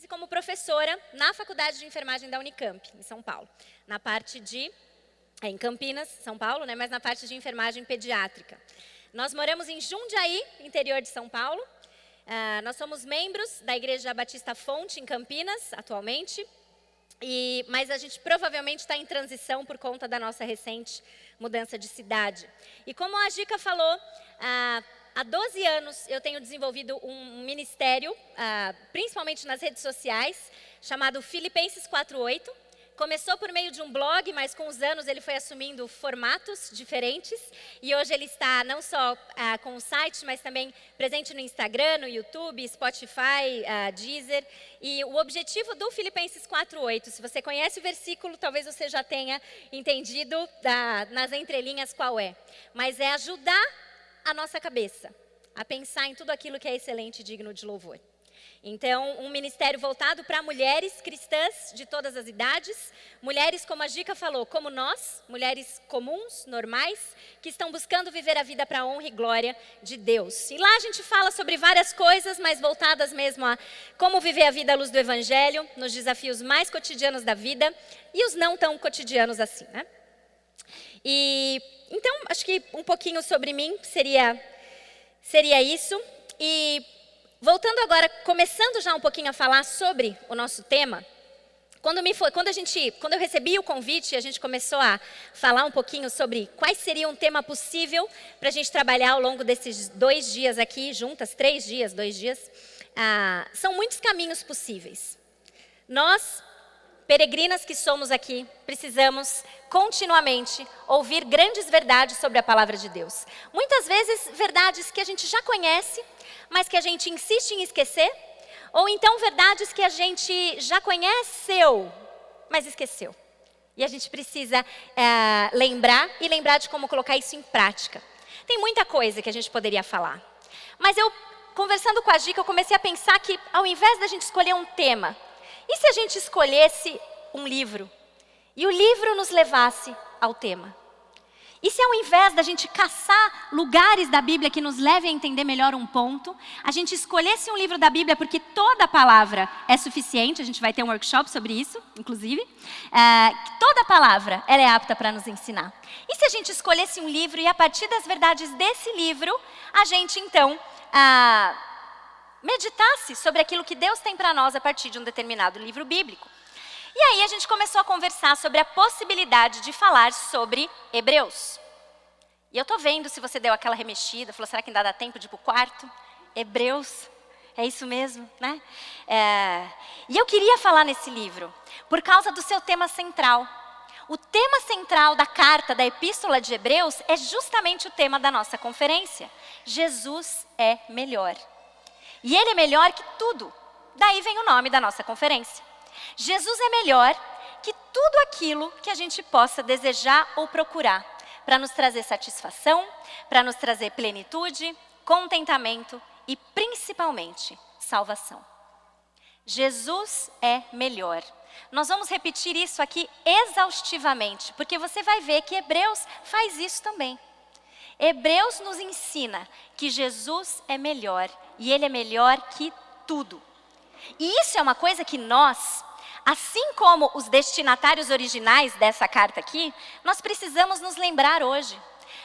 como professora na Faculdade de Enfermagem da Unicamp, em São Paulo. Na parte de... em Campinas, São Paulo, né? Mas na parte de enfermagem pediátrica. Nós moramos em Jundiaí, interior de São Paulo. Nós somos membros da Igreja Batista Fonte, em Campinas, atualmente. Mas a gente provavelmente está em transição por conta da nossa recente mudança de cidade. E como a Gica falou, há 12 anos eu tenho desenvolvido um ministério, principalmente nas redes sociais, chamado Filipenses 4:8. Começou por meio de um blog, mas com os anos ele foi assumindo formatos diferentes. E hoje ele está não só com o site, mas também presente no Instagram, no YouTube, Spotify, Deezer. E o objetivo do Filipenses 4:8, se você conhece o versículo, talvez você já tenha entendido nas entrelinhas qual é. Mas é ajudar a nossa cabeça a pensar em tudo aquilo que é excelente e digno de louvor. Então, um ministério voltado para mulheres cristãs de todas as idades, mulheres, como a Gica falou, como nós, mulheres comuns, normais, que estão buscando viver a vida para a honra e glória de Deus. E lá a gente fala sobre várias coisas, mas voltadas mesmo a como viver a vida à luz do Evangelho, nos desafios mais cotidianos da vida e os não tão cotidianos assim, né? E então, acho que um pouquinho sobre mim seria isso. E voltando agora, começando já um pouquinho a falar sobre o nosso tema, quando eu recebi o convite, a gente começou a falar um pouquinho sobre quais seria um tema possível para a gente trabalhar ao longo desses 2 dias aqui, juntas, 3 dias, 2 dias. São muitos caminhos possíveis. Nós, peregrinas que somos aqui, precisamos continuamente ouvir grandes verdades sobre a palavra de Deus. Muitas vezes, verdades que a gente já conhece, mas que a gente insiste em esquecer, ou então verdades que a gente já conheceu, mas esqueceu. E a gente precisa lembrar de como colocar isso em prática. Tem muita coisa que a gente poderia falar. Mas eu, conversando com a Gica, eu comecei a pensar que ao invés da gente escolher um tema, e se a gente escolhesse um livro? E o livro nos levasse ao tema? E se ao invés da gente caçar lugares da Bíblia que nos levem a entender melhor um ponto, a gente escolhesse um livro da Bíblia, porque toda a palavra é suficiente, a gente vai ter um workshop sobre isso, inclusive, toda a palavra ela é apta para nos ensinar. E se a gente escolhesse um livro e a partir das verdades desse livro, a gente então meditasse sobre aquilo que Deus tem para nós a partir de um determinado livro bíblico. E aí a gente começou a conversar sobre a possibilidade de falar sobre Hebreus. E eu estou vendo se você deu aquela remexida, falou, será que ainda dá tempo de ir para o quarto? Hebreus, é isso mesmo, né? E eu queria falar nesse livro, por causa do seu tema central. O tema central da carta, da epístola de Hebreus, é justamente o tema da nossa conferência. Jesus é melhor. E Ele é melhor que tudo. Daí vem o nome da nossa conferência. Jesus é melhor que tudo aquilo que a gente possa desejar ou procurar, para nos trazer satisfação, para nos trazer plenitude, contentamento e principalmente salvação. Jesus é melhor. Nós vamos repetir isso aqui exaustivamente, porque você vai ver que Hebreus faz isso também. Hebreus nos ensina que Jesus é melhor e Ele é melhor que tudo. E isso é uma coisa que nós, assim como os destinatários originais dessa carta aqui, nós precisamos nos lembrar hoje.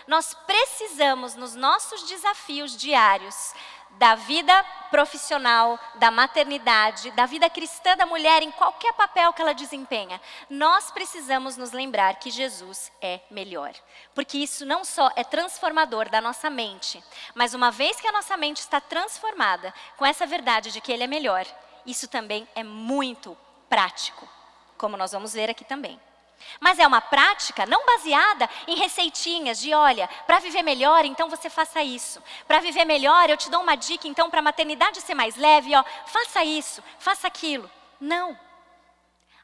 Nós precisamos, nos nossos desafios diários, da vida profissional, da maternidade, da vida cristã da mulher, em qualquer papel que ela desempenha, nós precisamos nos lembrar que Jesus é melhor. Porque isso não só é transformador da nossa mente, mas uma vez que a nossa mente está transformada com essa verdade de que Ele é melhor, isso também é muito prático, como nós vamos ver aqui também. Mas é uma prática não baseada em receitinhas de, olha, para viver melhor, então você faça isso. Para viver melhor, eu te dou uma dica, então, para a maternidade ser mais leve, ó, faça isso, faça aquilo. Não.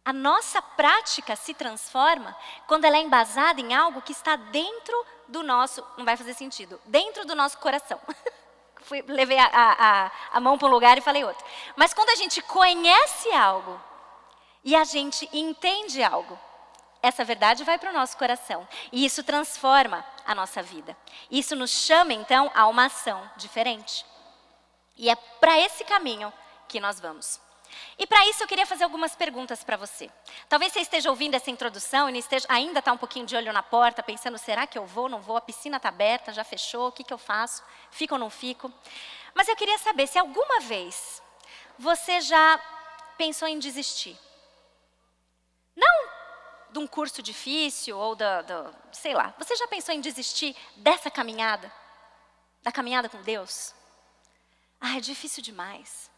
A nossa prática se transforma quando ela é embasada em algo que está dentro do nosso, não vai fazer sentido, dentro do nosso coração. Levei a mão para um lugar e falei outro. Mas quando a gente conhece algo e a gente entende algo, essa verdade vai para o nosso coração. E isso transforma a nossa vida. Isso nos chama, então, a uma ação diferente. E é para esse caminho que nós vamos. E para isso eu queria fazer algumas perguntas para você. Talvez você esteja ouvindo essa introdução e ainda está um pouquinho de olho na porta, pensando, será que eu vou, não vou? A piscina está aberta, já fechou, o que eu faço? Fico ou não fico? Mas eu queria saber se alguma vez você já pensou em desistir. Não de um curso difícil ou sei lá. Você já pensou em desistir dessa caminhada? Da caminhada com Deus? É difícil demais.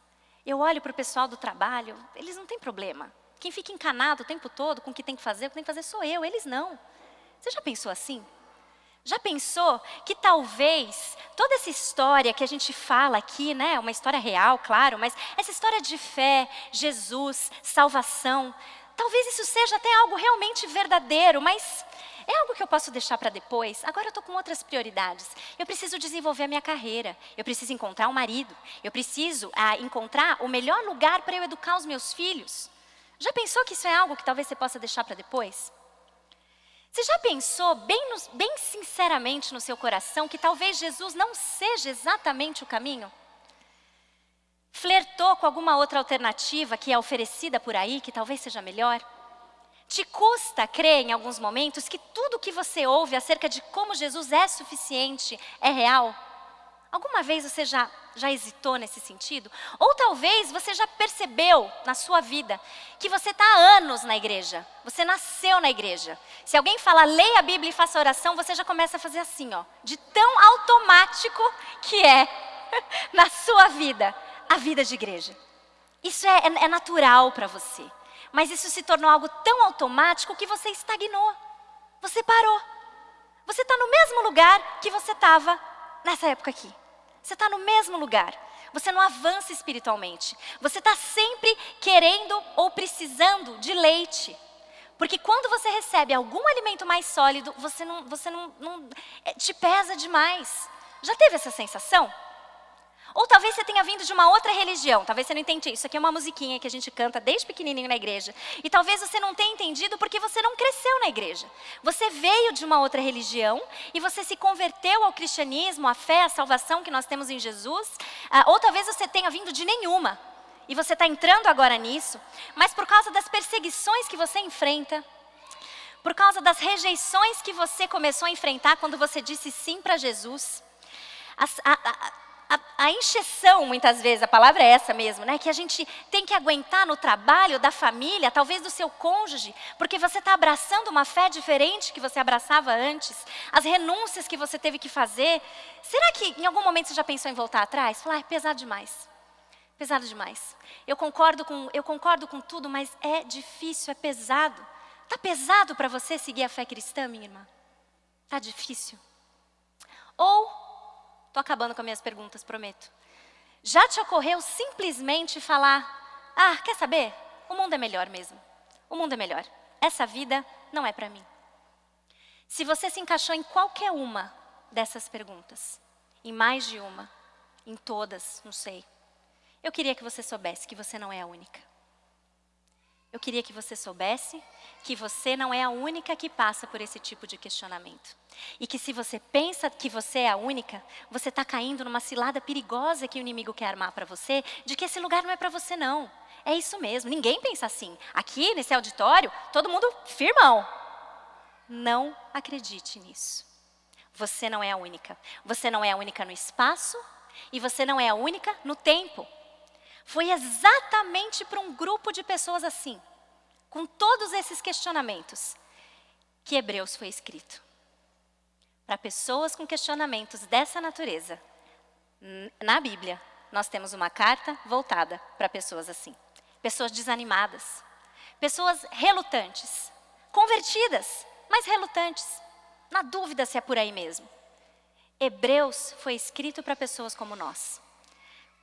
Eu olho para o pessoal do trabalho, eles não têm problema. Quem fica encanado o tempo todo com o que tem que fazer sou eu, eles não. Você já pensou assim? Já pensou que talvez toda essa história que a gente fala aqui, né, uma história real, claro, mas essa história de fé, Jesus, salvação, talvez isso seja até algo realmente verdadeiro, mas é algo que eu posso deixar para depois. Agora eu estou com outras prioridades. Eu preciso desenvolver a minha carreira. Eu preciso encontrar um marido. Eu preciso encontrar o melhor lugar para eu educar os meus filhos. Já pensou que isso é algo que talvez você possa deixar para depois? Você já pensou bem sinceramente no seu coração que talvez Jesus não seja exatamente o caminho? Flertou com alguma outra alternativa que é oferecida por aí, que talvez seja melhor? Te custa crer em alguns momentos que tudo que você ouve acerca de como Jesus é suficiente é real? Alguma vez você já hesitou nesse sentido? Ou talvez você já percebeu na sua vida que você está há anos na igreja, você nasceu na igreja. Se alguém fala, leia a Bíblia e faça oração, você já começa a fazer assim, ó, de tão automático que é na sua vida, a vida de igreja. Isso é natural para você. Mas isso se tornou algo tão automático que você estagnou. Você parou. Você está no mesmo lugar que você estava nessa época aqui. Você está no mesmo lugar. Você não avança espiritualmente. Você está sempre querendo ou precisando de leite. Porque quando você recebe algum alimento mais sólido, você não te pesa demais. Já teve essa sensação? Ou talvez você tenha vindo de uma outra religião, talvez você não entenda isso. Aqui é uma musiquinha que a gente canta desde pequenininho na igreja. E talvez você não tenha entendido porque você não cresceu na igreja. Você veio de uma outra religião e você se converteu ao cristianismo, à fé, à salvação que nós temos em Jesus. Ou talvez você tenha vindo de nenhuma e você está entrando agora nisso. Mas por causa das perseguições que você enfrenta, por causa das rejeições que você começou a enfrentar quando você disse sim para Jesus, a encheção, muitas vezes, a palavra é essa mesmo, né? Que a gente tem que aguentar no trabalho, da família, talvez do seu cônjuge, porque você está abraçando uma fé diferente que você abraçava antes, as renúncias que você teve que fazer. Será que em algum momento você já pensou em voltar atrás? Falar, é pesado demais. Pesado demais. Eu concordo com tudo, mas é difícil, é pesado. Está pesado para você seguir a fé cristã, minha irmã? Está difícil? Ou estou acabando com as minhas perguntas, prometo. Já te ocorreu simplesmente falar, quer saber? O mundo é melhor mesmo. O mundo é melhor. Essa vida não é para mim. Se você se encaixou em qualquer uma dessas perguntas, em mais de uma, em todas, não sei, eu queria que você soubesse que você não é a única. Eu queria que você soubesse que você não é a única que passa por esse tipo de questionamento. E que se você pensa que você é a única, você está caindo numa cilada perigosa que o inimigo quer armar para você, de que esse lugar não é para você não. É isso mesmo, ninguém pensa assim. Aqui, nesse auditório, todo mundo firmão. Não acredite nisso. Você não é a única. Você não é a única no espaço e você não é a única no tempo. Foi exatamente para um grupo de pessoas assim, com todos esses questionamentos, que Hebreus foi escrito. Para pessoas com questionamentos dessa natureza, na Bíblia, nós temos uma carta voltada para pessoas assim. Pessoas desanimadas, pessoas relutantes, convertidas, mas relutantes, na dúvida se é por aí mesmo. Hebreus foi escrito para pessoas como nós.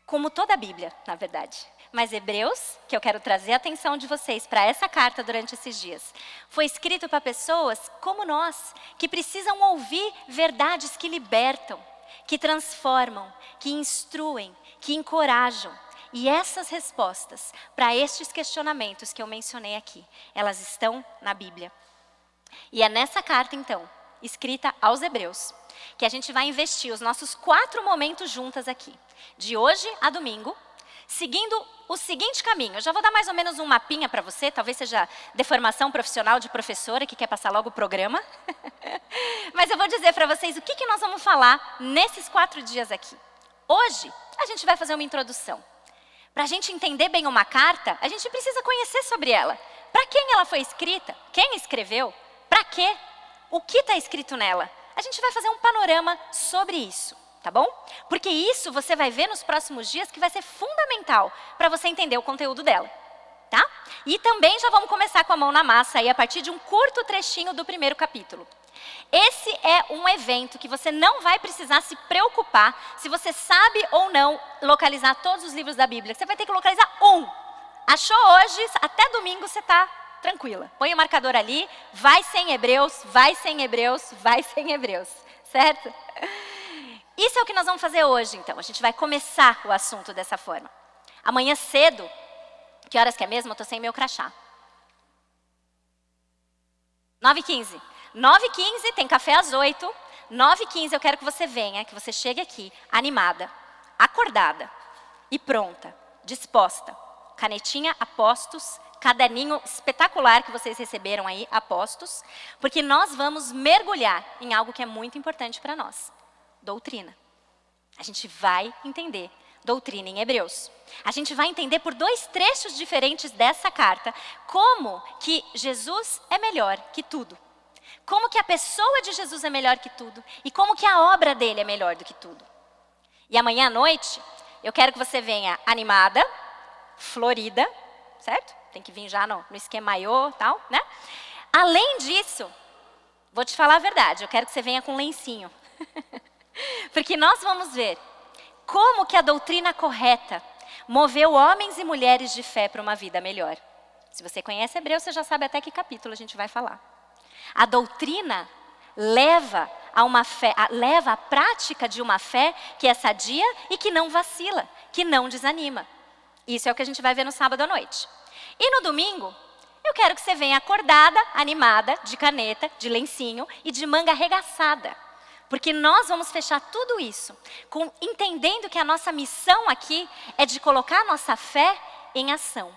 Como toda a Bíblia, na verdade. Mas Hebreus, que eu quero trazer a atenção de vocês para essa carta durante esses dias, foi escrito para pessoas como nós, que precisam ouvir verdades que libertam, que transformam, que instruem, que encorajam. E essas respostas para estes questionamentos que eu mencionei aqui, elas estão na Bíblia. E é nessa carta, então, escrita aos Hebreus, que a gente vai investir os nossos 4 momentos juntas aqui. De hoje a domingo, seguindo o seguinte caminho. Eu já vou dar mais ou menos um mapinha para você, talvez seja deformação profissional de professora que quer passar logo o programa. Mas eu vou dizer para vocês o que nós vamos falar nesses 4 dias aqui. Hoje, a gente vai fazer uma introdução. Para a gente entender bem uma carta, a gente precisa conhecer sobre ela. Para quem ela foi escrita? Quem escreveu? Para quê? O que está escrito nela? A gente vai fazer um panorama sobre isso, tá bom? Porque isso você vai ver nos próximos dias que vai ser fundamental para você entender o conteúdo dela, tá? E também já vamos começar com a mão na massa aí a partir de um curto trechinho do primeiro capítulo. Esse é um evento que você não vai precisar se preocupar se você sabe ou não localizar todos os livros da Bíblia. Você vai ter que localizar um. Achou hoje, até domingo você está tranquila. Põe o marcador ali, vai sem Hebreus, vai sem Hebreus, vai sem Hebreus, certo? Isso é o que nós vamos fazer hoje, então. A gente vai começar o assunto dessa forma. Amanhã cedo, que horas que é mesmo? Eu estou sem meu crachá. 9h15. 9h15, tem café às 8h. 9h15 eu quero que você venha, que você chegue aqui animada, acordada e pronta, disposta. Canetinha a postos, caderninho espetacular que vocês receberam aí, a postos, porque nós vamos mergulhar em algo que é muito importante para nós, doutrina. A gente vai entender doutrina em Hebreus. A gente vai entender por 2 trechos diferentes dessa carta, como que Jesus é melhor que tudo. Como que a pessoa de Jesus é melhor que tudo e como que a obra dele é melhor do que tudo. E amanhã à noite, eu quero que você venha animada, florida, certo? Tem que vir já no esquema maiô e tal, né? Além disso, vou te falar a verdade, eu quero que você venha com lencinho. Porque nós vamos ver como que a doutrina correta moveu homens e mulheres de fé para uma vida melhor. Se você conhece Hebreus, você já sabe até que capítulo a gente vai falar. A doutrina leva à prática de uma fé que é sadia e que não vacila, que não desanima. Isso é o que a gente vai ver no sábado à noite. E no domingo, eu quero que você venha acordada, animada, de caneta, de lencinho e de manga arregaçada. Porque nós vamos fechar tudo isso, entendendo que a nossa missão aqui é de colocar a nossa fé em ação.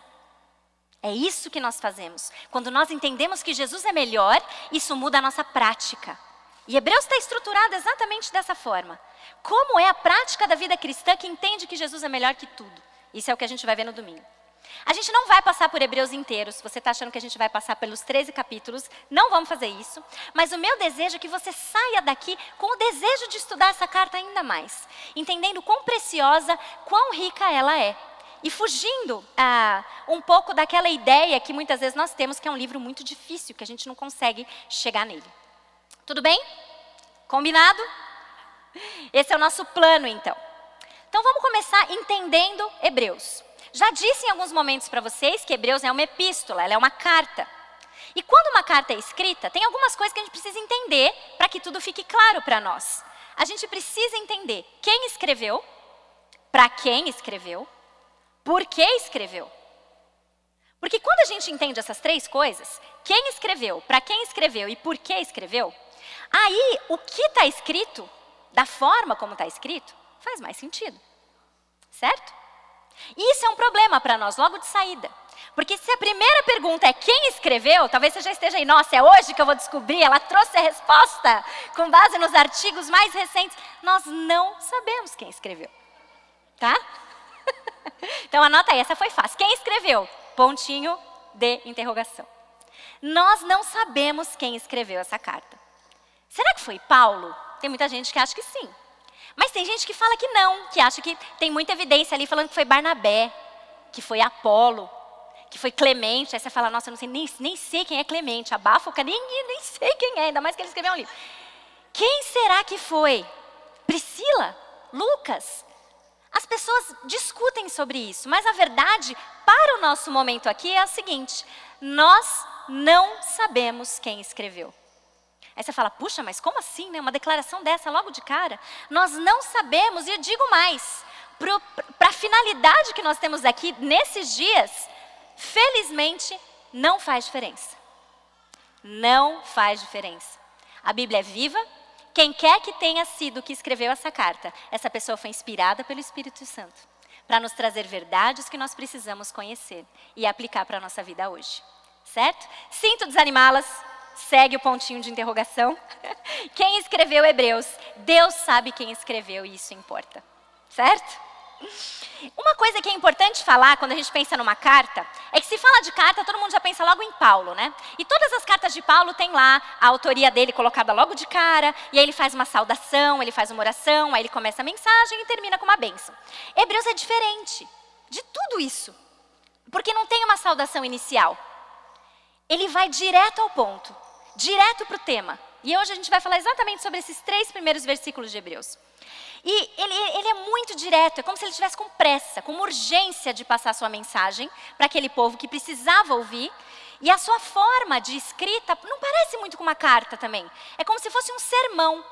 É isso que nós fazemos. Quando nós entendemos que Jesus é melhor, isso muda a nossa prática. E Hebreus está estruturado exatamente dessa forma. Como é a prática da vida cristã que entende que Jesus é melhor que tudo? Isso é o que a gente vai ver no domingo. A gente não vai passar por Hebreus inteiros. Se você está achando que a gente vai passar pelos 13 capítulos, não vamos fazer isso. Mas o meu desejo é que você saia daqui com o desejo de estudar essa carta ainda mais. Entendendo quão preciosa, quão rica ela é. E fugindo um pouco daquela ideia que muitas vezes nós temos, que é um livro muito difícil, que a gente não consegue chegar nele. Tudo bem? Combinado? Esse é o nosso plano, então. Então vamos começar entendendo Hebreus. Já disse em alguns momentos para vocês que Hebreus é uma epístola, ela é uma carta. E quando uma carta é escrita, tem algumas coisas que a gente precisa entender para que tudo fique claro para nós. A gente precisa entender quem escreveu, para quem escreveu, por que escreveu. Porque quando a gente entende essas 3 coisas, quem escreveu, para quem escreveu e por que escreveu, aí o que está escrito, da forma como está escrito, faz mais sentido, certo? E isso é um problema para nós logo de saída. Porque se a primeira pergunta é quem escreveu, talvez você já esteja aí, nossa, é hoje que eu vou descobrir, ela trouxe a resposta com base nos artigos mais recentes. Nós não sabemos quem escreveu, tá? Então anota aí, essa foi fácil. Quem escreveu? Pontinho de interrogação. Nós não sabemos quem escreveu essa carta. Será que foi Paulo? Tem muita gente que acha que sim. Mas tem gente que fala que não, que acha que tem muita evidência ali falando que foi Barnabé, que foi Apolo, que foi Clemente. Aí você fala, nossa, eu não sei, nem sei quem é Clemente, abafa o cara, nem sei quem é, ainda mais que ele escreveu um livro. Quem será que foi? Priscila? Lucas? As pessoas discutem sobre isso, mas a verdade, para o nosso momento aqui, é a seguinte: nós não sabemos quem escreveu. Aí você fala, puxa, mas como assim, né? Uma declaração dessa logo de cara? Nós não sabemos, e eu digo mais, para a finalidade que nós temos aqui nesses dias, felizmente, não faz diferença. Não faz diferença. A Bíblia é viva. Quem quer que tenha sido que escreveu essa carta, essa pessoa foi inspirada pelo Espírito Santo para nos trazer verdades que nós precisamos conhecer e aplicar para a nossa vida hoje. Certo? Sinto desanimá-las. Segue o pontinho de interrogação. Quem escreveu Hebreus? Deus sabe quem escreveu e isso importa. Certo? Uma coisa que é importante falar quando a gente pensa numa carta, é que se fala de carta, todo mundo já pensa logo em Paulo, né? E todas as cartas de Paulo tem lá a autoria dele colocada logo de cara, e aí ele faz uma saudação, ele faz uma oração, aí ele começa a mensagem e termina com uma bênção. Hebreus é diferente de tudo isso, porque não tem uma saudação inicial. Ele vai direto ao ponto, direto para o tema. E hoje a gente vai falar exatamente sobre esses 3 primeiros versículos de Hebreus. E ele é muito direto, é como se ele estivesse com pressa, com urgência de passar sua mensagem para aquele povo que precisava ouvir. E a sua forma de escrita não parece muito com uma carta também. É como se fosse um sermão.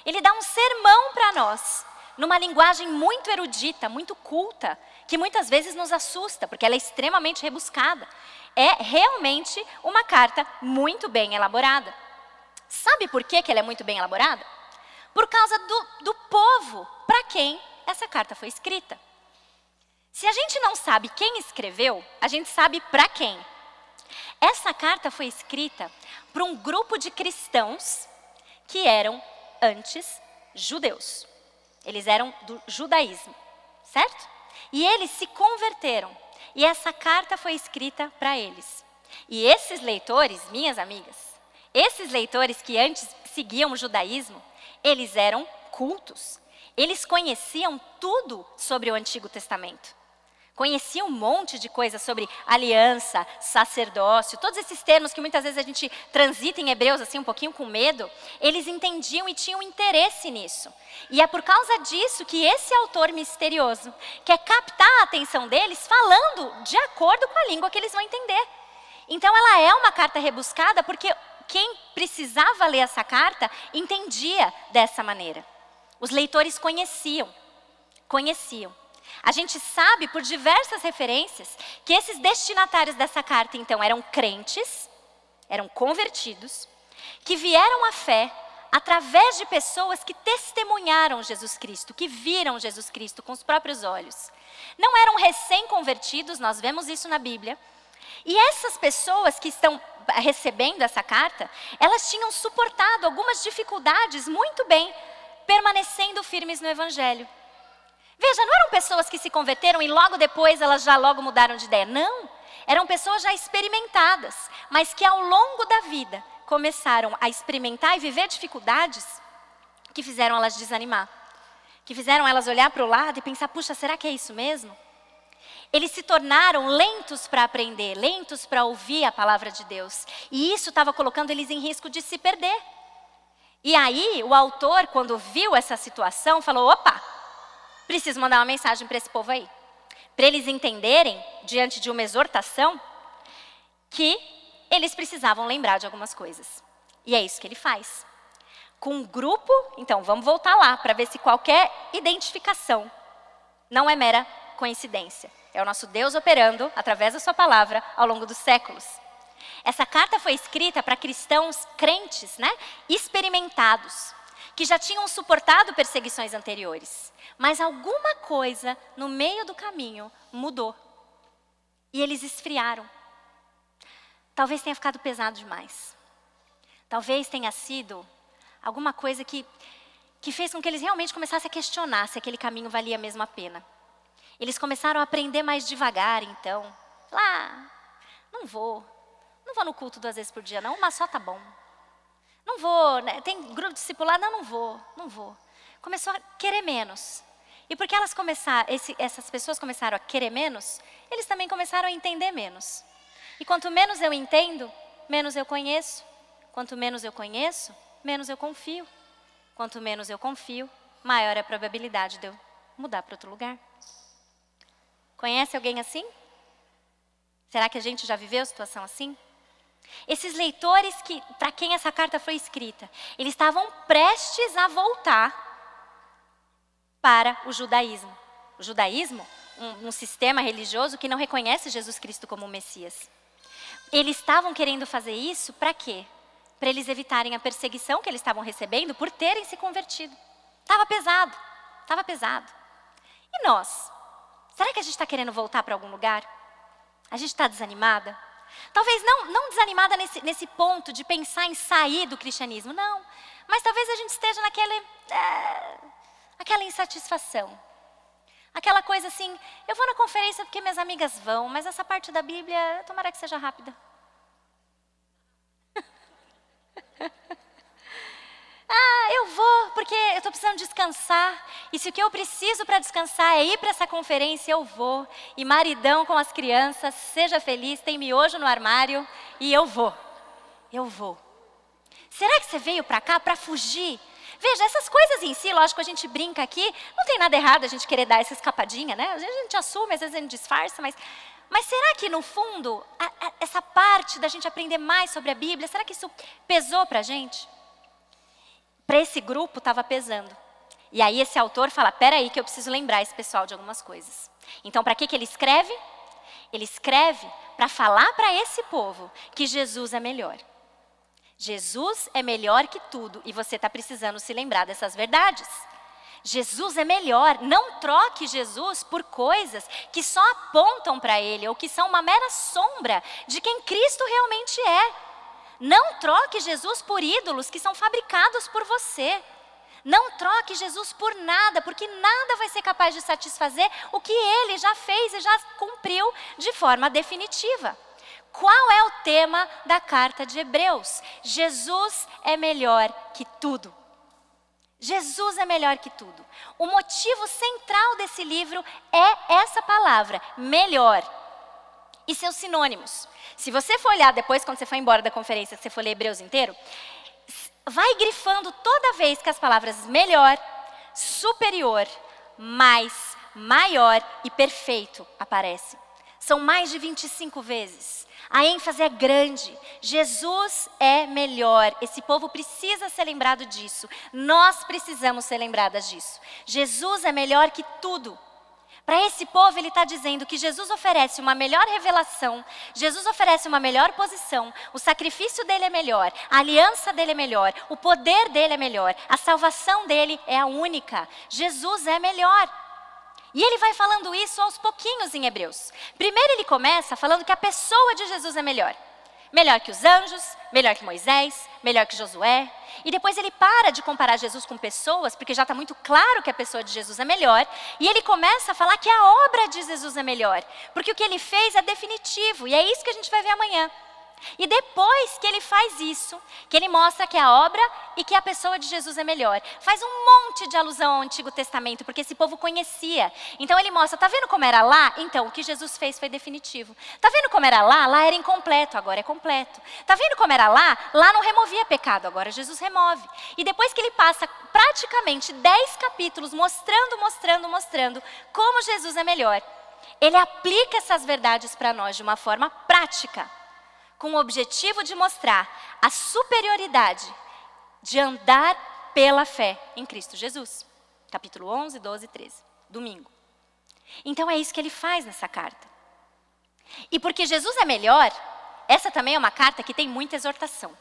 Ele dá um sermão para nós, numa linguagem muito erudita, muito culta, que muitas vezes nos assusta, porque ela é extremamente rebuscada. É realmente uma carta muito bem elaborada. Sabe por que ela é muito bem elaborada? Por causa do povo para quem essa carta foi escrita. Se a gente não sabe quem escreveu, a gente sabe para quem. Essa carta foi escrita para um grupo de cristãos que eram antes judeus. Eles eram do judaísmo, certo? E eles se converteram. E essa carta foi escrita para eles. E esses leitores, minhas amigas, esses leitores que antes seguiam o judaísmo, eles eram cultos. Eles conheciam tudo sobre o Antigo Testamento. Conheciam um monte de coisas sobre aliança, sacerdócio, todos esses termos que muitas vezes a gente transita em Hebreus assim um pouquinho com medo, eles entendiam e tinham interesse nisso. E é por causa disso que esse autor misterioso quer captar a atenção deles falando de acordo com a língua que eles vão entender. Então ela é uma carta rebuscada porque quem precisava ler essa carta entendia dessa maneira. Os leitores conheciam. A gente sabe por diversas referências que esses destinatários dessa carta, então, eram crentes, eram convertidos, que vieram à fé através de pessoas que testemunharam Jesus Cristo, que viram Jesus Cristo com os próprios olhos. Não eram recém-convertidos, nós vemos isso na Bíblia. E essas pessoas que estão recebendo essa carta, elas tinham suportado algumas dificuldades muito bem, permanecendo firmes no Evangelho. Veja, não eram pessoas que se converteram e logo depois elas já logo mudaram de ideia. Não, eram pessoas já experimentadas, mas que ao longo da vida começaram a experimentar e viver dificuldades que fizeram elas desanimar. Que fizeram elas olhar para o lado e pensar, puxa, será que é isso mesmo? Eles se tornaram lentos para aprender, lentos para ouvir a palavra de Deus. E isso estava colocando eles em risco de se perder. E aí, o autor, quando viu essa situação, falou, opa, preciso mandar uma mensagem para esse povo aí. Para eles entenderem, diante de uma exortação, que eles precisavam lembrar de algumas coisas. E é isso que ele faz. Com um grupo, então vamos voltar lá, para ver se qualquer identificação não é mera coincidência. É o nosso Deus operando, através da sua palavra, ao longo dos séculos. Essa carta foi escrita para cristãos crentes, né? Experimentados, que já tinham suportado perseguições anteriores. Mas alguma coisa no meio do caminho mudou. E eles esfriaram. Talvez tenha ficado pesado demais. Talvez tenha sido alguma coisa que fez com que eles realmente começassem a questionar se aquele caminho valia mesmo a pena. Eles começaram a aprender mais devagar, então. Não vou no culto 2 vezes por dia, não, uma só tá bom. Não vou, né? Tem grupo discipulado, não vou. Começou a querer menos. E porque essas pessoas começaram a querer menos, eles também começaram a entender menos. E quanto menos eu entendo, menos eu conheço. Quanto menos eu conheço, menos eu confio. Quanto menos eu confio, maior é a probabilidade de eu mudar para outro lugar. Conhece alguém assim? Será que a gente já viveu situação assim? Esses leitores para quem essa carta foi escrita, eles estavam prestes a voltar para o judaísmo. O judaísmo, um sistema religioso que não reconhece Jesus Cristo como o Messias. Eles estavam querendo fazer isso para quê? Para eles evitarem a perseguição que eles estavam recebendo por terem se convertido. Estava pesado. E nós? Será que a gente está querendo voltar para algum lugar? A gente está desanimada? Talvez não desanimada nesse ponto de pensar em sair do cristianismo, não. Mas talvez a gente esteja aquela insatisfação. Aquela coisa assim, eu vou na conferência porque minhas amigas vão, mas essa parte da Bíblia, tomara que seja rápida. Eu vou porque eu estou precisando descansar. E se o que eu preciso para descansar é ir para essa conferência, eu vou. E maridão com as crianças, seja feliz, tem miojo no armário e eu vou. Eu vou. Será que você veio para cá para fugir? Veja, essas coisas em si, lógico, a gente brinca aqui, não tem nada errado a gente querer dar essa escapadinha, né? Às vezes a gente assume, às vezes a gente disfarça, mas será que no fundo, essa parte da gente aprender mais sobre a Bíblia, será que isso pesou para a gente? Para esse grupo estava pesando. E aí esse autor fala, peraí que eu preciso lembrar esse pessoal de algumas coisas. Então para que ele escreve? Ele escreve para falar para esse povo que Jesus é melhor. Jesus é melhor que tudo e você está precisando se lembrar dessas verdades. Jesus é melhor, não troque Jesus por coisas que só apontam para Ele ou que são uma mera sombra de quem Cristo realmente é. Não troque Jesus por ídolos que são fabricados por você. Não troque Jesus por nada, porque nada vai ser capaz de satisfazer o que Ele já fez e já cumpriu de forma definitiva. Qual é o tema da carta de Hebreus? Jesus é melhor que tudo. Jesus é melhor que tudo. O motivo central desse livro é essa palavra, melhor. E seus sinônimos. Se você for olhar depois, quando você for embora da conferência, que você for ler Hebreus inteiro, vai grifando toda vez que as palavras melhor, superior, mais, maior e perfeito aparecem. São mais de 25 vezes. A ênfase é grande. Jesus é melhor. Esse povo precisa ser lembrado disso. Nós precisamos ser lembradas disso. Jesus é melhor que tudo. Para esse povo ele está dizendo que Jesus oferece uma melhor revelação, Jesus oferece uma melhor posição, o sacrifício dele é melhor, a aliança dele é melhor, o poder dele é melhor, a salvação dele é a única. Jesus é melhor. E ele vai falando isso aos pouquinhos em Hebreus. Primeiro ele começa falando que a pessoa de Jesus é melhor. Melhor que os anjos, melhor que Moisés, melhor que Josué. E depois ele para de comparar Jesus com pessoas, porque já está muito claro que a pessoa de Jesus é melhor. E ele começa a falar que a obra de Jesus é melhor. Porque o que ele fez é definitivo. E é isso que a gente vai ver amanhã. E depois que ele faz isso, que ele mostra que a obra e que a pessoa de Jesus é melhor, faz um monte de alusão ao Antigo Testamento, porque esse povo conhecia. Então ele mostra, tá vendo como era lá? Então o que Jesus fez foi definitivo. Tá vendo como era lá? Lá era incompleto, agora é completo. Tá vendo como era lá? Lá não removia pecado, agora Jesus remove. E depois que ele passa praticamente 10 capítulos mostrando como Jesus é melhor, ele aplica essas verdades para nós de uma forma prática, com o objetivo de mostrar a superioridade de andar pela fé em Cristo Jesus. Capítulo 11, 12 e 13, domingo. Então é isso que ele faz nessa carta. E porque Jesus é melhor, essa também é uma carta que tem muita exortação.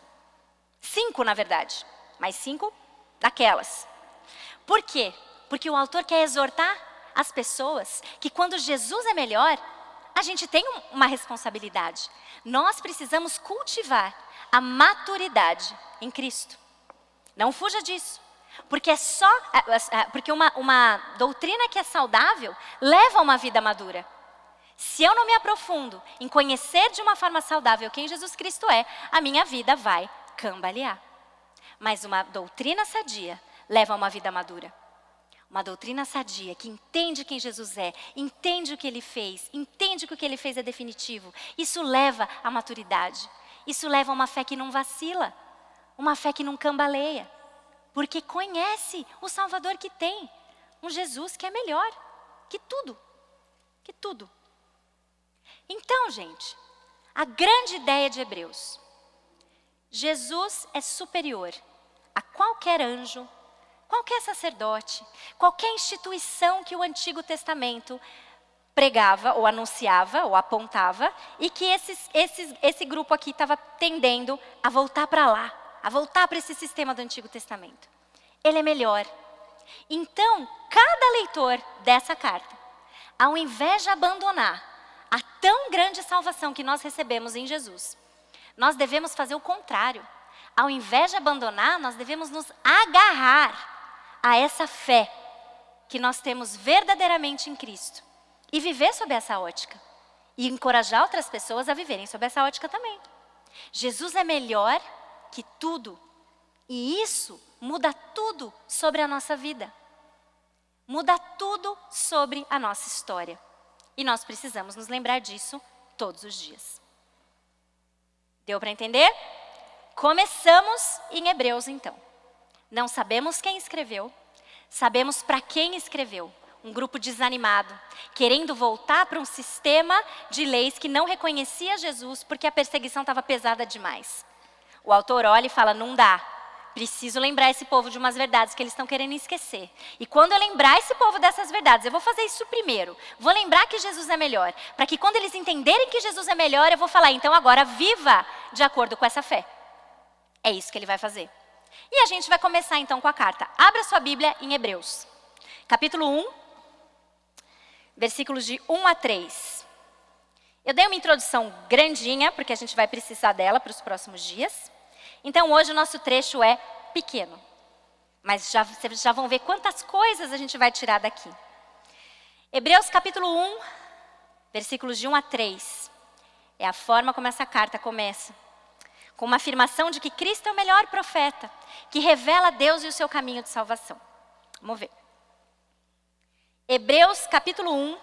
5, na verdade, mas 5 daquelas. Por quê? Porque o autor quer exortar as pessoas que quando Jesus é melhor, a gente tem uma responsabilidade. Nós precisamos cultivar a maturidade em Cristo. Não fuja disso. Porque porque uma doutrina que é saudável leva a uma vida madura. Se eu não me aprofundo em conhecer de uma forma saudável quem Jesus Cristo é, a minha vida vai cambalear. Mas uma doutrina sadia leva a uma vida madura. Uma doutrina sadia que entende quem Jesus é, entende o que ele fez, entende que o que ele fez é definitivo. Isso leva à maturidade. Isso leva a uma fé que não vacila, uma fé que não cambaleia. Porque conhece o Salvador que tem, um Jesus que é melhor que tudo, que tudo. Então, gente, a grande ideia de Hebreus: Jesus é superior a qualquer anjo, qualquer sacerdote, qualquer instituição que o Antigo Testamento pregava, ou anunciava, ou apontava, e que esse grupo aqui estava tendendo a voltar para lá, a voltar para esse sistema do Antigo Testamento. Ele é melhor. Então, cada leitor dessa carta, ao invés de abandonar a tão grande salvação que nós recebemos em Jesus, nós devemos fazer o contrário. Ao invés de abandonar, nós devemos nos agarrar a essa fé que nós temos verdadeiramente em Cristo e viver sob essa ótica e encorajar outras pessoas a viverem sob essa ótica também. Jesus é melhor que tudo e isso muda tudo sobre a nossa vida. Muda tudo sobre a nossa história. E nós precisamos nos lembrar disso todos os dias. Deu para entender? Começamos em Hebreus então. Não sabemos quem escreveu, sabemos para quem escreveu. Um grupo desanimado, querendo voltar para um sistema de leis que não reconhecia Jesus porque a perseguição estava pesada demais. O autor olha e fala, não dá, preciso lembrar esse povo de umas verdades que eles estão querendo esquecer. E quando eu lembrar esse povo dessas verdades, eu vou fazer isso primeiro. Vou lembrar que Jesus é melhor, para que quando eles entenderem que Jesus é melhor, eu vou falar, então agora viva de acordo com essa fé. É isso que ele vai fazer. E a gente vai começar então com a carta. Abra sua Bíblia em Hebreus, capítulo 1. Versículos de 1 a 3. Eu dei uma introdução grandinha, porque a gente vai precisar dela para os próximos dias. Então hoje o nosso trecho é pequeno. Mas vocês já vão ver quantas coisas a gente vai tirar daqui. Hebreus capítulo 1, versículos de 1 a 3. É a forma como essa carta começa. Com uma afirmação de que Cristo é o melhor profeta, que revela Deus e o seu caminho de salvação. Vamos ver. Hebreus capítulo 1,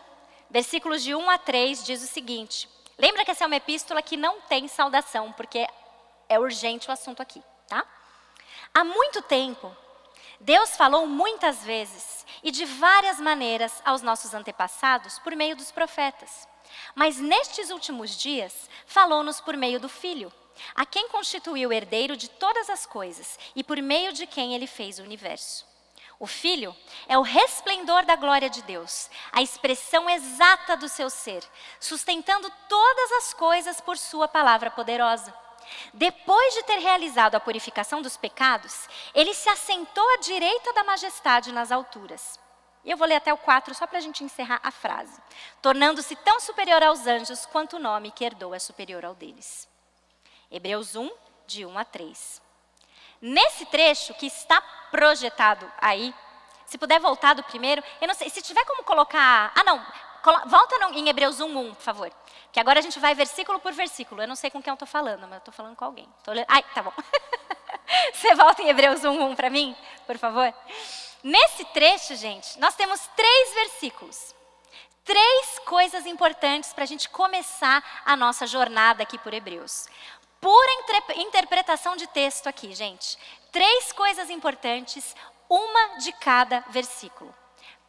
versículos de 1 a 3, diz o seguinte. Lembra que essa é uma epístola que não tem saudação, porque é urgente o assunto aqui, tá? Há muito tempo, Deus falou muitas vezes e de várias maneiras aos nossos antepassados por meio dos profetas. Mas nestes últimos dias, falou-nos por meio do Filho, a quem constituiu o herdeiro de todas as coisas e por meio de quem ele fez o universo. O Filho é o resplendor da glória de Deus, a expressão exata do seu ser, sustentando todas as coisas por sua palavra poderosa. Depois de ter realizado a purificação dos pecados, ele se assentou à direita da majestade nas alturas. E eu vou ler até o 4 só para a gente encerrar a frase. Tornando-se tão superior aos anjos quanto o nome que herdou é superior ao deles. Hebreus 1, de 1 a 3. Nesse trecho que está projetado aí, se puder voltar do primeiro, eu não sei, se tiver como colocar... volta em Hebreus 1, por favor. Que agora a gente vai versículo por versículo. Eu não sei com quem eu estou falando, mas eu estou falando com alguém. Ai, tá bom. Você volta em Hebreus 1 para mim, por favor? Nesse trecho, gente, nós temos 3 versículos. 3 coisas importantes para a gente começar a nossa jornada aqui por Hebreus. Pura interpretação de texto aqui, gente. 3 coisas importantes, uma de cada versículo.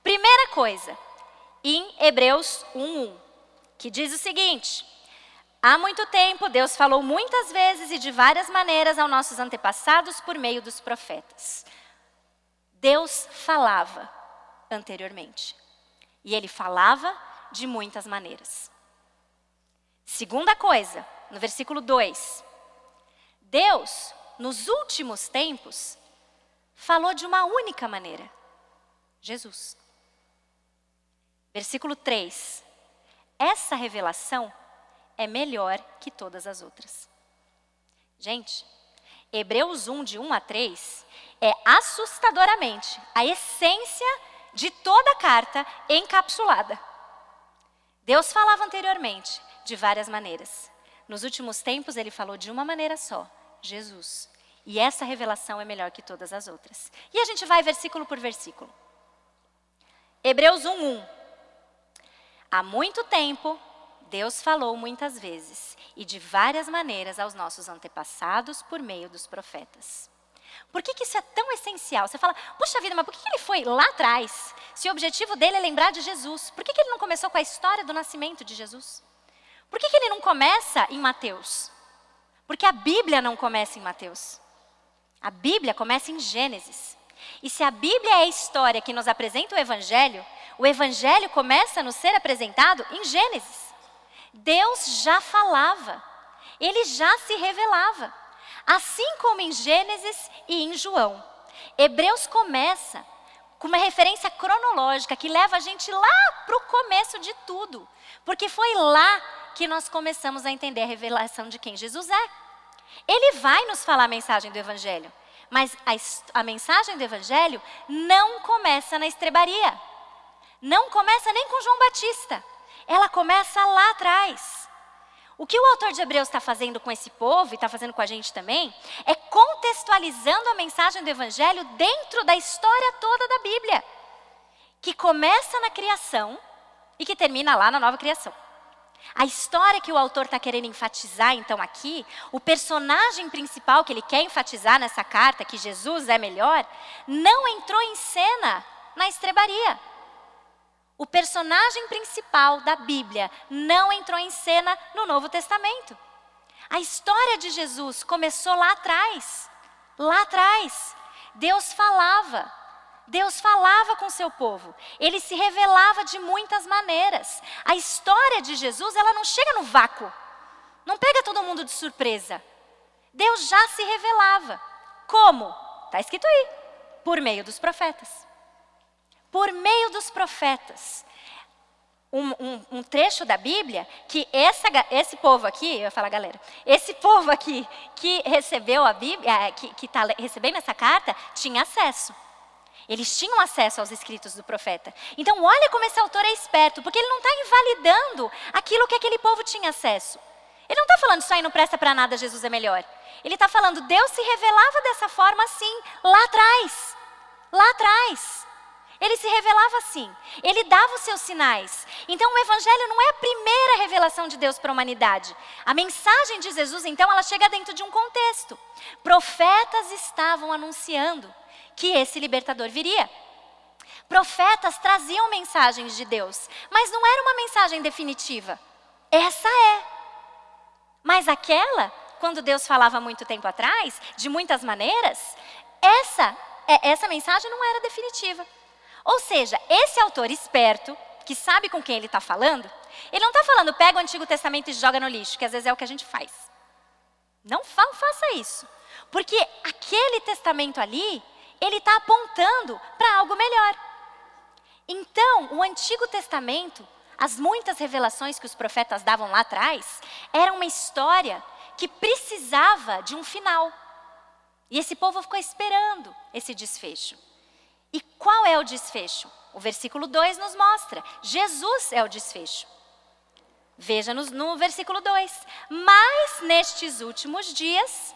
Primeira coisa, em Hebreus 1, que diz o seguinte: há muito tempo Deus falou muitas vezes e de várias maneiras aos nossos antepassados por meio dos profetas. Deus falava anteriormente. E ele falava de muitas maneiras. Segunda coisa, no versículo 2. Deus, nos últimos tempos, falou de uma única maneira. Jesus. Versículo 3. Essa revelação é melhor que todas as outras. Gente, Hebreus 1, de 1 a 3, é assustadoramente a essência de toda a carta encapsulada. Deus falava anteriormente de várias maneiras. Nos últimos tempos ele falou de uma maneira só, Jesus. E essa revelação é melhor que todas as outras. E a gente vai versículo por versículo. Hebreus 1. Há muito tempo, Deus falou muitas vezes e de várias maneiras aos nossos antepassados por meio dos profetas. Por que isso é tão essencial? Você fala, puxa vida, mas por que ele foi lá atrás? Se o objetivo dele é lembrar de Jesus, por que ele não começou com a história do nascimento de Jesus? Por que ele não começa em Mateus? Porque a Bíblia não começa em Mateus. A Bíblia começa em Gênesis. E se a Bíblia é a história que nos apresenta o Evangelho começa a nos ser apresentado em Gênesis. Deus já falava, ele já se revelava. Assim como em Gênesis e em João. Hebreus começa com uma referência cronológica que leva a gente lá para o começo de tudo. Porque foi lá que nós começamos a entender a revelação de quem Jesus é. Ele vai nos falar a mensagem do Evangelho, mas a mensagem do Evangelho não começa na estrebaria. Não começa nem com João Batista. Ela começa lá atrás. O que o autor de Hebreus está fazendo com esse povo, e está fazendo com a gente também, é contextualizando a mensagem do Evangelho dentro da história toda da Bíblia, que começa na criação e que termina lá na nova criação. A história que o autor está querendo enfatizar, então, aqui, o personagem principal que ele quer enfatizar nessa carta, que Jesus é melhor, não entrou em cena na estrebaria. O personagem principal da Bíblia não entrou em cena no Novo Testamento. A história de Jesus começou lá atrás. Lá atrás, Deus falava com o seu povo. Ele se revelava de muitas maneiras. A história de Jesus, ela não chega no vácuo. Não pega todo mundo de surpresa. Deus já se revelava. Como? Está escrito aí. Por meio dos profetas. Por meio dos profetas. Um trecho da Bíblia que esse povo aqui, eu ia falar galera, esse povo aqui que recebeu a Bíblia, que está recebendo essa carta, tinha acesso. Eles tinham acesso aos escritos do profeta. Então olha como esse autor é esperto, porque ele não está invalidando aquilo que aquele povo tinha acesso. Ele não está falando isso aí não presta para nada, Jesus é melhor. Ele está falando, Deus se revelava dessa forma assim, lá atrás. Lá atrás. Ele se revelava assim, ele dava os seus sinais. Então o Evangelho não é a primeira revelação de Deus para a humanidade. A mensagem de Jesus, então, ela chega dentro de um contexto. Profetas estavam anunciando que esse libertador viria. Profetas traziam mensagens de Deus, mas não era uma mensagem definitiva. Essa é. Mas aquela, quando Deus falava muito tempo atrás, de muitas maneiras, essa mensagem não era definitiva. Ou seja, esse autor esperto, que sabe com quem ele está falando, ele não está falando, pega o Antigo Testamento e joga no lixo, que às vezes é o que a gente faz. Não faça isso. Porque aquele testamento ali, ele está apontando para algo melhor. Então, o Antigo Testamento, as muitas revelações que os profetas davam lá atrás, era uma história que precisava de um final. E esse povo ficou esperando esse desfecho. E qual é o desfecho? O versículo 2 nos mostra. Jesus é o desfecho. Veja no versículo 2. Mas nestes últimos dias,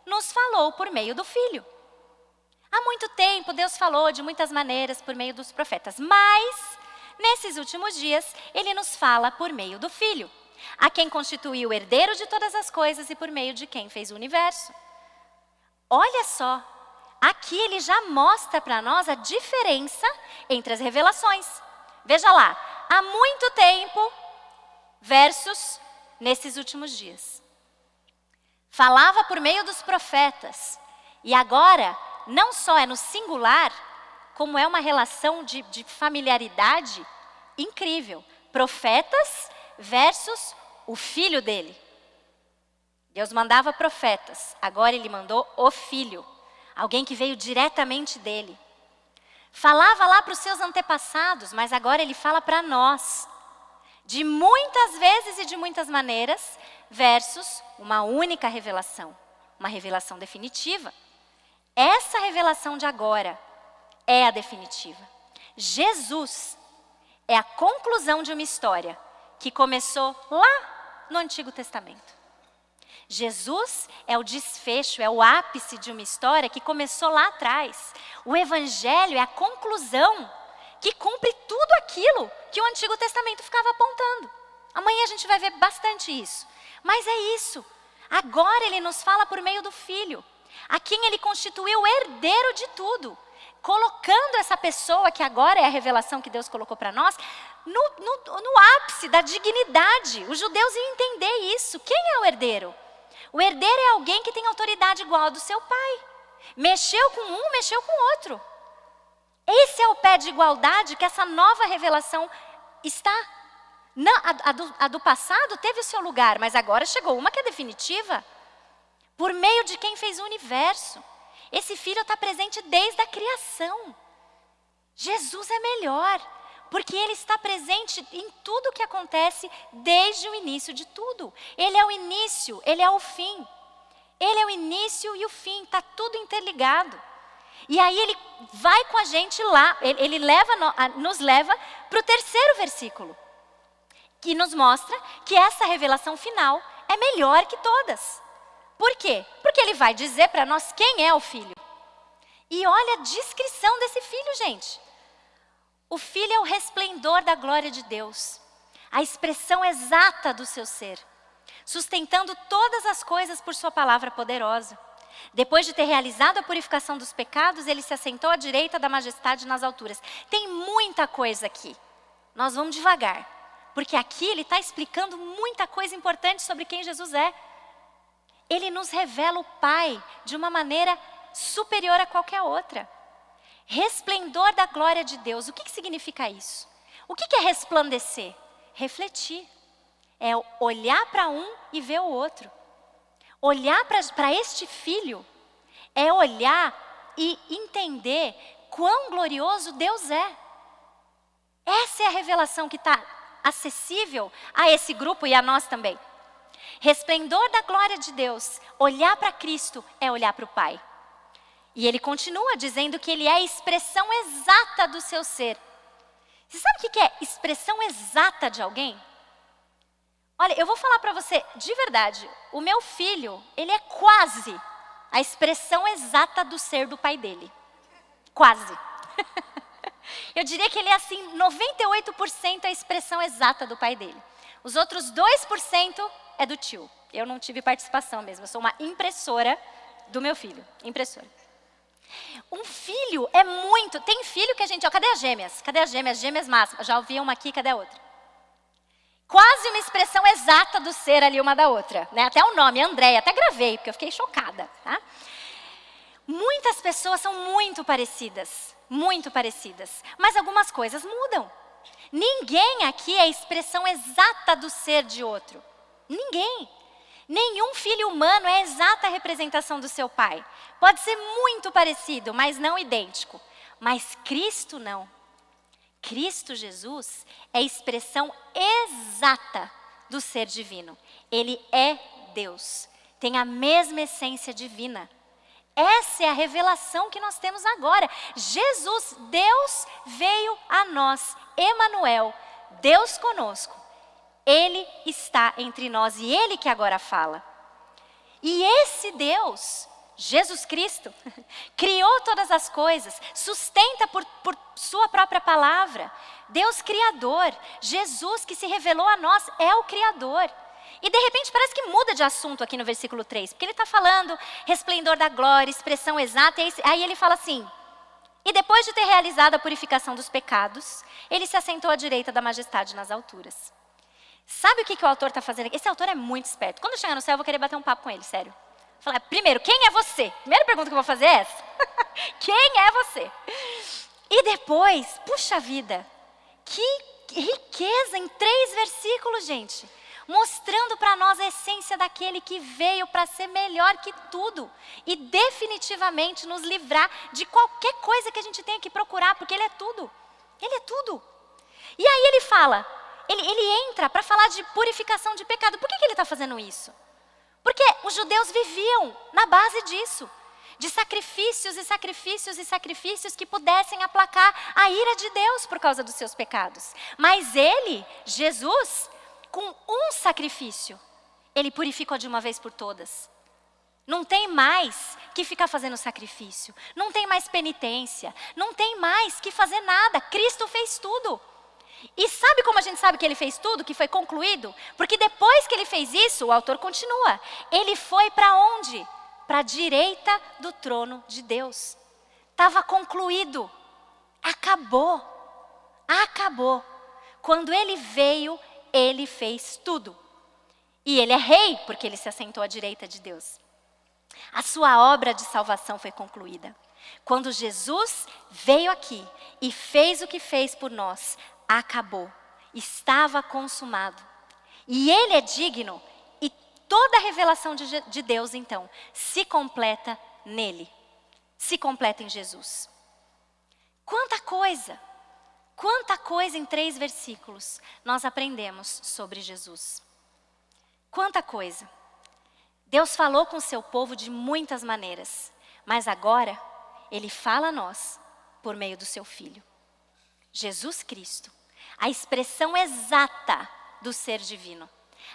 nos falou por meio do Filho. Há muito tempo Deus falou de muitas maneiras por meio dos profetas. Mas, nesses últimos dias, Ele nos fala por meio do Filho. A quem constituiu o herdeiro de todas as coisas e por meio de quem fez o universo. Olha só. Aqui ele já mostra para nós a diferença entre as revelações. Veja lá, há muito tempo versus nesses últimos dias. Falava por meio dos profetas. E agora, não só é no singular, como é uma relação de familiaridade incrível. Profetas versus o filho dele. Deus mandava profetas, agora ele mandou o filho. Alguém que veio diretamente dele. Falava lá para os seus antepassados, mas agora ele fala para nós. De muitas vezes e de muitas maneiras, versus uma única revelação. Uma revelação definitiva. Essa revelação de agora é a definitiva. Jesus é a conclusão de uma história que começou lá no Antigo Testamento. Jesus é o desfecho, é o ápice de uma história que começou lá atrás. O Evangelho é a conclusão que cumpre tudo aquilo que o Antigo Testamento ficava apontando. Amanhã a gente vai ver bastante isso. Mas é isso. Agora ele nos fala por meio do Filho, a quem ele constituiu o herdeiro de tudo. Colocando essa pessoa, que agora é a revelação que Deus colocou para nós, no ápice da dignidade. Os judeus iam entender isso. Quem é o herdeiro? O herdeiro é alguém que tem autoridade igual ao do seu pai. Mexeu com um, mexeu com o outro. Esse é o pé de igualdade que essa nova revelação está. Não, a do passado teve o seu lugar, mas agora chegou uma que é definitiva. Por meio de quem fez o universo. Esse filho está presente desde a criação. Jesus é melhor, porque Ele está presente em tudo que acontece desde o início de tudo. Ele é o início, Ele é o fim. Ele é o início e o fim, está tudo interligado. E aí Ele vai com a gente lá, Ele nos leva para o terceiro versículo, que nos mostra que essa revelação final é melhor que todas. Por quê? Porque Ele vai dizer para nós quem é o Filho. E olha a descrição desse Filho, gente. O Filho é o resplendor da glória de Deus, a expressão exata do seu ser, sustentando todas as coisas por sua palavra poderosa. Depois de ter realizado a purificação dos pecados, Ele se assentou à direita da majestade nas alturas. Tem muita coisa aqui. Nós vamos devagar, porque aqui Ele está explicando muita coisa importante sobre quem Jesus é. Ele nos revela o Pai de uma maneira superior a qualquer outra. Resplendor da glória de Deus. O que significa isso? O que é resplandecer? Refletir. É olhar para um e ver o outro. Olhar para este Filho é olhar e entender quão glorioso Deus é. Essa é a revelação que está acessível a esse grupo e a nós também. Resplendor da glória de Deus. Olhar para Cristo é olhar para o Pai. E Ele continua dizendo que Ele é a expressão exata do seu ser. Você sabe o que é expressão exata de alguém? Olha, eu vou falar para você, de verdade, o meu filho, ele é quase a expressão exata do ser do pai dele. Quase. Eu diria que ele é assim, 98% a expressão exata do pai dele. Os outros 2% é do tio. Eu não tive participação mesmo, eu sou uma impressora do meu filho. Impressora. Um filho é muito... Tem filho que a gente... Ó, cadê as gêmeas? Cadê as gêmeas? Gêmeas máximas. Já ouvi uma aqui, cadê a outra? Quase uma expressão exata do ser ali uma da outra. Né? Até o nome, Andréia. Até gravei, porque eu fiquei chocada. Tá? Muitas pessoas são muito parecidas. Muito parecidas. Mas algumas coisas mudam. Ninguém aqui é a expressão exata do ser de outro. Ninguém. Nenhum filho humano é a exata representação do seu pai. Pode ser muito parecido, mas não idêntico. Mas Cristo não. Cristo Jesus é a expressão exata do ser divino. Ele é Deus. Tem a mesma essência divina. Essa é a revelação que nós temos agora. Jesus, Deus veio a nós. Emanuel, Deus conosco. Ele está entre nós e Ele que agora fala. E esse Deus, Jesus Cristo, criou todas as coisas, sustenta por sua própria palavra. Deus Criador, Jesus que se revelou a nós é o Criador. E de repente parece que muda de assunto aqui no versículo 3, porque ele está falando resplendor da glória, expressão exata, e aí ele fala assim: e depois de ter realizado a purificação dos pecados, ele se assentou à direita da majestade nas alturas. Sabe o que o autor está fazendo aqui? Esse autor é muito esperto. Quando eu chegar no céu, eu vou querer bater um papo com ele, sério. Falar, primeiro, quem é você? Primeira pergunta que eu vou fazer é essa. Quem é você? E depois, puxa vida, que riqueza em 3 versículos, gente. Mostrando para nós a essência daquele que veio para ser melhor que tudo. E definitivamente nos livrar de qualquer coisa que a gente tenha que procurar, porque Ele é tudo. Ele é tudo. E aí ele fala... Ele entra para falar de purificação de pecado. Por que ele está fazendo isso? Porque os judeus viviam na base disso. De sacrifícios e sacrifícios e sacrifícios que pudessem aplacar a ira de Deus por causa dos seus pecados. Mas ele, Jesus, com um sacrifício, ele purificou de uma vez por todas. Não tem mais que ficar fazendo sacrifício. Não tem mais penitência. Não tem mais que fazer nada. Cristo fez tudo. E sabe como a gente sabe que ele fez tudo, que foi concluído? Porque depois que ele fez isso, o autor continua. Ele foi para onde? Para a direita do trono de Deus. Estava concluído. Acabou. Acabou. Quando ele veio, ele fez tudo. E ele é rei, porque ele se assentou à direita de Deus. A sua obra de salvação foi concluída. Quando Jesus veio aqui e fez o que fez por nós, acabou, estava consumado. E Ele é digno, e toda a revelação de Deus, então, se completa nele. Se completa em Jesus. Quanta coisa em 3 versículos nós aprendemos sobre Jesus. Quanta coisa. Deus falou com o seu povo de muitas maneiras, mas agora Ele fala a nós por meio do seu Filho. Jesus Cristo, a expressão exata do ser divino,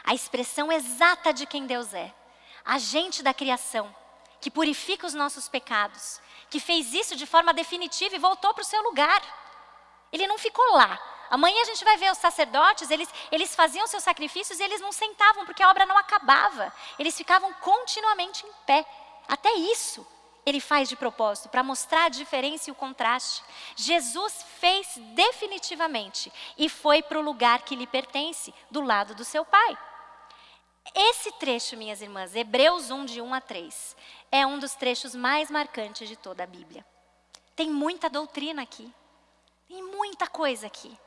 a expressão exata de quem Deus é, agente da criação, que purifica os nossos pecados, que fez isso de forma definitiva e voltou para o seu lugar. Ele não ficou lá. Amanhã a gente vai ver os sacerdotes, eles faziam seus sacrifícios e eles não sentavam porque a obra não acabava. Eles ficavam continuamente em pé. Até isso Ele faz de propósito, para mostrar a diferença e o contraste. Jesus fez definitivamente e foi para o lugar que lhe pertence, do lado do seu Pai. Esse trecho, minhas irmãs, Hebreus 1, de 1 a 3, é um dos trechos mais marcantes de toda a Bíblia. Tem muita doutrina aqui, tem muita coisa aqui.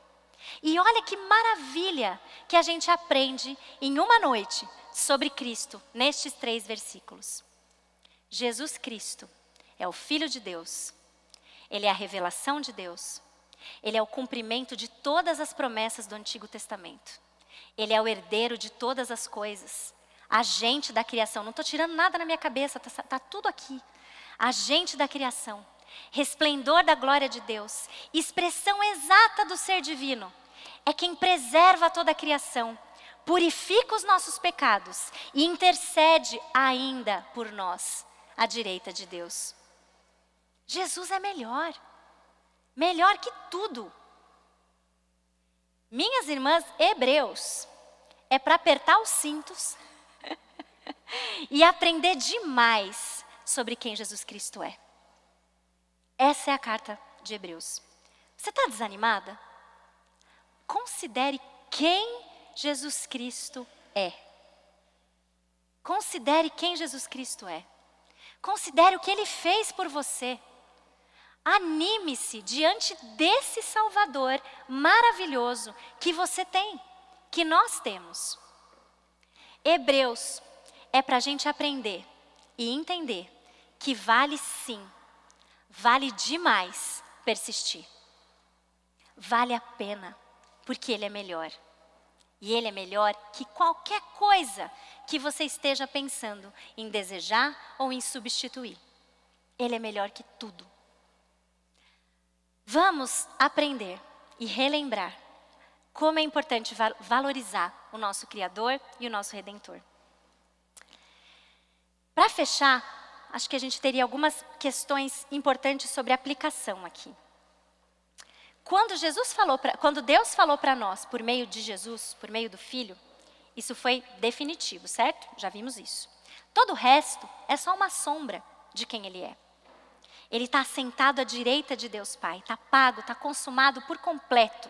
E olha que maravilha que a gente aprende em uma noite sobre Cristo, nestes 3 versículos. Jesus Cristo é o Filho de Deus, Ele é a revelação de Deus, Ele é o cumprimento de todas as promessas do Antigo Testamento, Ele é o herdeiro de todas as coisas, agente da criação. Não estou tirando nada na minha cabeça, está tudo aqui. Agente da criação, resplendor da glória de Deus, expressão exata do ser divino, é quem preserva toda a criação, purifica os nossos pecados e intercede ainda por nós, à direita de Deus. Jesus é melhor que tudo. Minhas irmãs, Hebreus é para apertar os cintos e aprender demais sobre quem Jesus Cristo é. Essa é a carta de Hebreus. Você está desanimada? Considere quem Jesus Cristo é. Considere quem Jesus Cristo é. Considere o que Ele fez por você. Anime-se diante desse Salvador maravilhoso que você tem, que nós temos. Hebreus é para a gente aprender e entender que vale sim, vale demais persistir. Vale a pena, porque Ele é melhor. E Ele é melhor que qualquer coisa que você esteja pensando em desejar ou em substituir. Ele é melhor que tudo. Vamos aprender e relembrar como é importante valorizar o nosso Criador e o nosso Redentor. Para fechar, acho que a gente teria algumas questões importantes sobre aplicação aqui. Quando Deus falou para nós, por meio de Jesus, por meio do Filho, isso foi definitivo, certo? Já vimos isso. Todo o resto é só uma sombra de quem Ele é. Ele está sentado à direita de Deus Pai, está pago, está consumado por completo.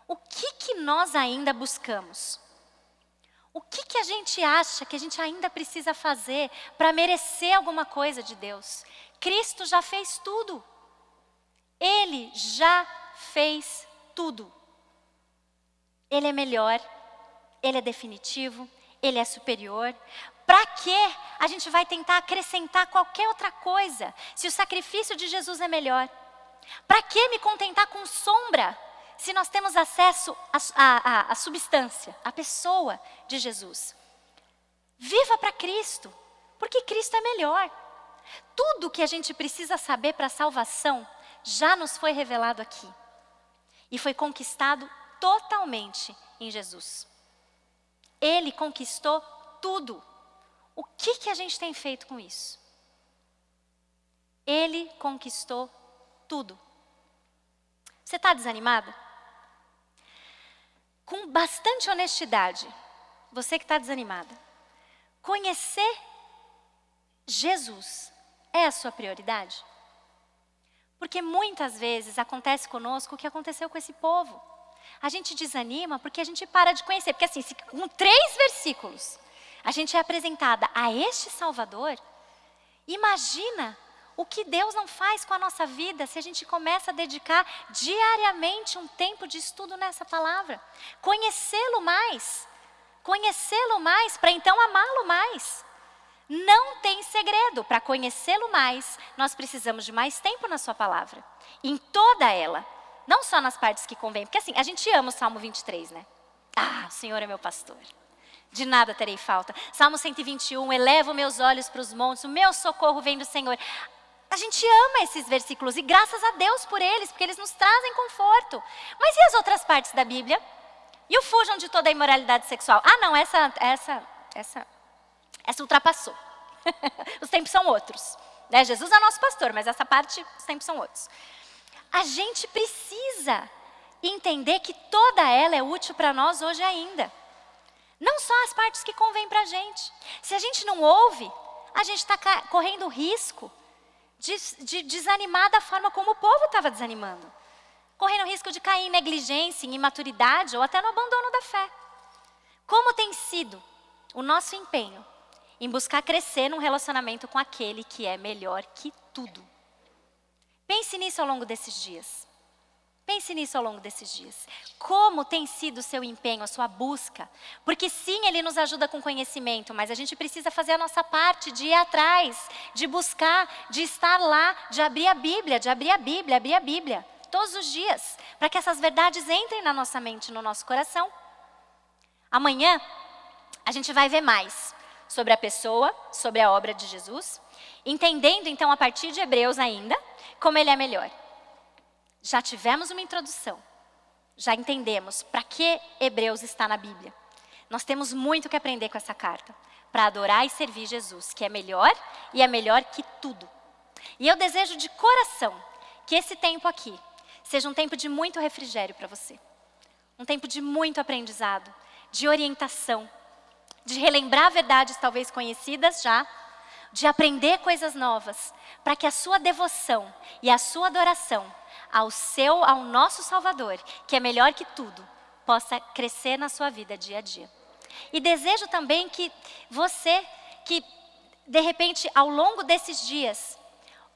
O que nós ainda buscamos? O que a gente acha que a gente ainda precisa fazer para merecer alguma coisa de Deus? Cristo já fez tudo. Ele já fez tudo. Ele é melhor, Ele é definitivo, Ele é superior. Para que a gente vai tentar acrescentar qualquer outra coisa, se o sacrifício de Jesus é melhor? Para que me contentar com sombra, se nós temos acesso à substância, à pessoa de Jesus? Viva para Cristo, porque Cristo é melhor. Tudo que a gente precisa saber para a salvação já nos foi revelado aqui. E foi conquistado totalmente em Jesus. Ele conquistou tudo. O que a gente tem feito com isso? Ele conquistou tudo. Você está desanimada? Com bastante honestidade, você que está desanimada, conhecer Jesus é a sua prioridade? Porque muitas vezes acontece conosco o que aconteceu com esse povo. A gente desanima porque a gente para de conhecer. Porque assim, se com 3 versículos a gente é apresentada a este Salvador, imagina o que Deus não faz com a nossa vida se a gente começa a dedicar diariamente um tempo de estudo nessa palavra. Conhecê-lo mais para então amá-lo mais. Não tem segredo. Para conhecê-lo mais, nós precisamos de mais tempo na sua palavra. Em toda ela. Não só nas partes que convém. Porque assim, a gente ama o Salmo 23, né? Ah, o Senhor é meu pastor. De nada terei falta. Salmo 121, elevo meus olhos para os montes, o meu socorro vem do Senhor. A gente ama esses versículos e graças a Deus por eles, porque eles nos trazem conforto. Mas e as outras partes da Bíblia? E o fujam de toda a imoralidade sexual? Ah não, essa ultrapassou. Os tempos são outros. Né? Jesus é nosso pastor, mas essa parte, os tempos são outros. A gente precisa entender que toda ela é útil para nós hoje ainda. Não só as partes que convêm para a gente. Se a gente não ouve, a gente está correndo risco de desanimar da forma como o povo estava desanimando. Correndo risco de cair em negligência, em imaturidade ou até no abandono da fé. Como tem sido o nosso empenho em buscar crescer num relacionamento com aquele que é melhor que tudo? Pense nisso ao longo desses dias. Pense nisso ao longo desses dias. Como tem sido o seu empenho, a sua busca? Porque sim, ele nos ajuda com conhecimento, mas a gente precisa fazer a nossa parte, de ir atrás, de buscar, de estar lá, de abrir a Bíblia, todos os dias, para que essas verdades entrem na nossa mente, no nosso coração. Amanhã, a gente vai ver mais sobre a pessoa, sobre a obra de Jesus, entendendo então a partir de Hebreus ainda, como ele é melhor. Já tivemos uma introdução, já entendemos para que Hebreus está na Bíblia. Nós temos muito que aprender com essa carta, para adorar e servir Jesus, que é melhor e é melhor que tudo. E eu desejo de coração que esse tempo aqui seja um tempo de muito refrigério para você. Um tempo de muito aprendizado, de orientação, de relembrar verdades talvez conhecidas já, de aprender coisas novas, para que a sua devoção e a sua adoração ao nosso Salvador, que é melhor que tudo, possa crescer na sua vida dia a dia. E desejo também que você, que de repente ao longo desses dias,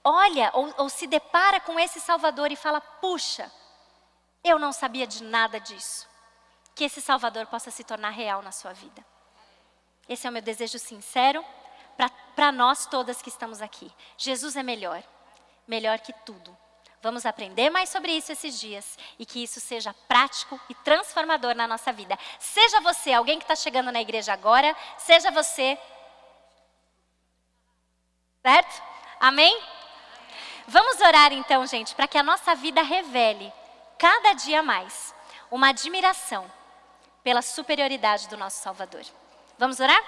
olha ou se depara com esse Salvador e fala, puxa, eu não sabia de nada disso. Que esse Salvador possa se tornar real na sua vida. Esse é o meu desejo sincero para nós todas que estamos aqui. Jesus é melhor, melhor que tudo. Vamos aprender mais sobre isso esses dias e que isso seja prático e transformador na nossa vida. Seja você alguém que está chegando na igreja agora, seja você... Certo? Amém? Vamos orar então, gente, para que a nossa vida revele, cada dia mais, uma admiração pela superioridade do nosso Salvador. Vamos orar?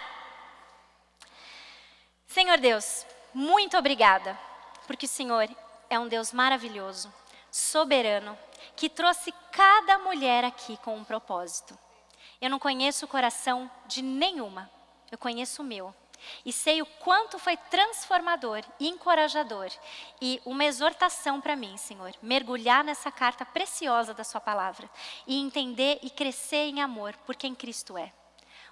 Senhor Deus, muito obrigada, porque o Senhor é um Deus maravilhoso, soberano, que trouxe cada mulher aqui com um propósito. Eu não conheço o coração de nenhuma, eu conheço o meu. E sei o quanto foi transformador e encorajador e uma exortação para mim, Senhor, mergulhar nessa carta preciosa da sua palavra e entender e crescer em amor por quem Cristo é.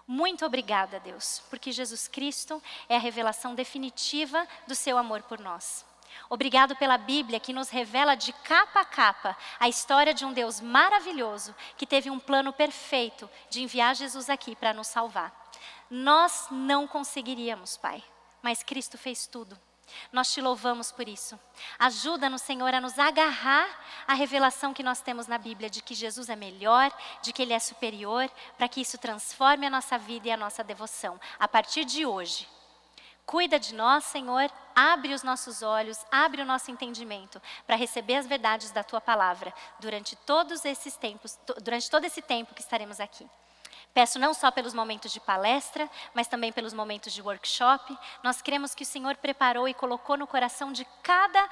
Muito obrigada, Deus, porque Jesus Cristo é a revelação definitiva do seu amor por nós. Obrigado pela Bíblia que nos revela de capa a capa a história de um Deus maravilhoso que teve um plano perfeito de enviar Jesus aqui para nos salvar. Nós não conseguiríamos, Pai, mas Cristo fez tudo. Nós te louvamos por isso. Ajuda-nos, Senhor, a nos agarrar à revelação que nós temos na Bíblia de que Jesus é melhor, de que Ele é superior, para que isso transforme a nossa vida e a nossa devoção. A partir de hoje, cuida de nós, Senhor, abre os nossos olhos, abre o nosso entendimento para receber as verdades da Tua palavra durante todos esses tempos, durante todo esse tempo que estaremos aqui. Peço não só pelos momentos de palestra, mas também pelos momentos de workshop. Nós cremos que o Senhor preparou e colocou no coração de cada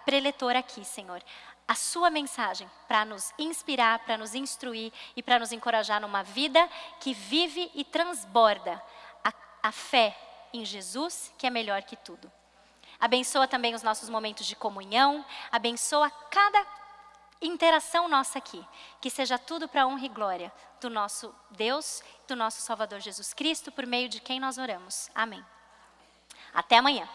preletor aqui, Senhor, a sua mensagem para nos inspirar, para nos instruir e para nos encorajar numa vida que vive e transborda a fé em Jesus, que é melhor que tudo. Abençoa também os nossos momentos de comunhão, abençoa cada interação nossa aqui, que seja tudo para a honra e glória do nosso Deus, do nosso Salvador Jesus Cristo, por meio de quem nós oramos. Amém. Até amanhã.